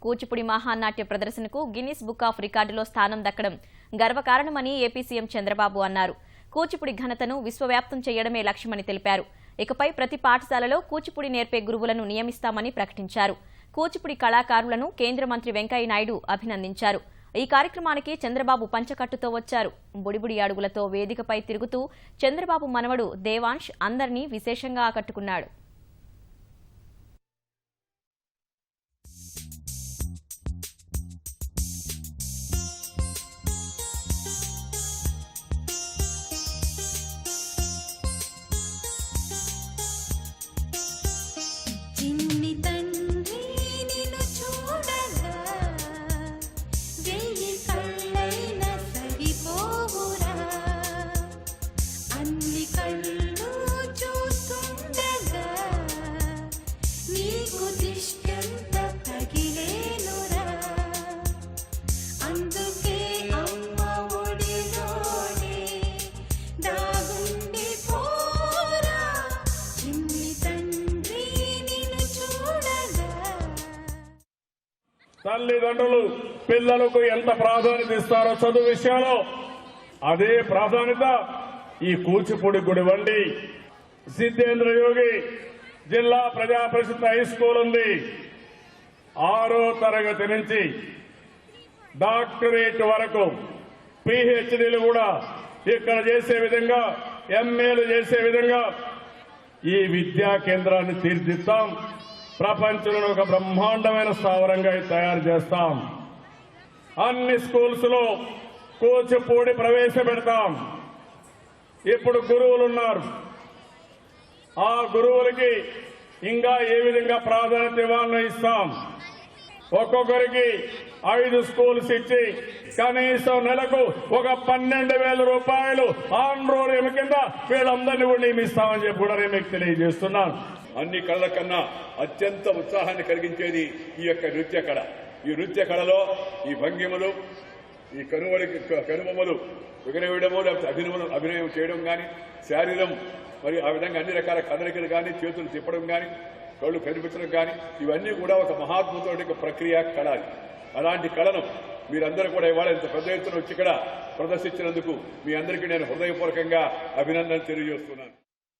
కూచిపూడి మహానాట్య ప్రదర్శనకు Guinness book of రికార్డులో స్థానం దక్కడం గర్వకారణమని ఏపీ సీఎం చంద్రబాబు అన్నారు. కూచిపూడి ఘనతను విశ్వవ్యాప్తం చేయడమే లక్ష్యమని తెలిపారు. ఇకపై ప్రతి పాఠశాలలో కూచిపూడి నేర్పే గురువులను నియమిస్తామని ప్రకటించారు. కూచిపూడి కళాకారులను కేంద్ర మంత్రి వెంకయ్య నాయుడు అభినందించారు. ఈ కార్యక్రమానికి చంద్రబాబు పంచకట్టుతో వచ్చారు. బుడిబుడి అడుగులతో వేదికపై తిరుగుతూ చంద్రబాబు మనవడు దేవాంశ్ అందరినీ విశేషంగా ఆకట్టుకున్నాడు. తల్లిదండ్రులు పిల్లలకు ఎంత ప్రాధాన్యత ఇస్తారో చదువు విషయంలో అదే ప్రాధాన్యత ఈ కూచిపూడి గుడి వండి సిద్ధేంద్ర యోగి జిల్లా ప్రజా పరిషత్ హై స్కూల్ ఉంది. 6వ తరగతి నుంచి డాక్టరేట్ వరకు PhDలు కూడా ఇక్కడ చేసే విధంగా MAలు చేసే విధంగా ఈ విద్యా కేంద్రాన్ని తీర్చిదిద్దాం. ప్రపంచంలో ఒక బ్రహ్మాండమైన స్థావరంగా తయారు చేస్తాం. అన్ని స్కూల్స్ లో కూచిపూడి ప్రవేశపెడతాం. ఇప్పుడు గురువులు ఉన్నారు. ఆ గురువులకి ఇంకా ఏ విధంగా ప్రాధాన్యత ఇవ్వాలని ఇస్తాం. ఒక్కొక్కరికి 5 స్కూల్స్ ఇచ్చి కనీసం నెలకు ఒక 12,000 రూపాయలు ఆంధ్రోళన కింద వీళ్ళందరినీ కూడా నియమిస్తామని చెప్పి కూడా నేను మీకు తెలియజేస్తున్నాను. అన్ని కళల కన్నా అత్యంత ఉత్సాహాన్ని కలిగించేది ఈ యొక్క నృత్య కళ. ఈ నృత్య కళలో ఈ భంగిమలు, ఈ కనుబొమ్మలు విగరవేయడము, లేకపోతే అభినయం చేయడం కానీ, శారీరం మరి ఆ విధంగా అన్ని రకాల కదలికలు కానీ, చేతులు తిప్పడం కానీ, కళ్ళు కనిపించడం కానీ, ఇవన్నీ కూడా ఒక మహాద్భుతమైన ప్రక్రియ కళ. అలాంటి కళను మీరందరూ కూడా ఇవాళ ఇంత పెద్ద ఎత్తున వచ్చి ఇక్కడ ప్రదర్శించినందుకు మీ అందరికీ నేను హృదయపూర్వకంగా అభినందనలు తెలియజేస్తున్నాను.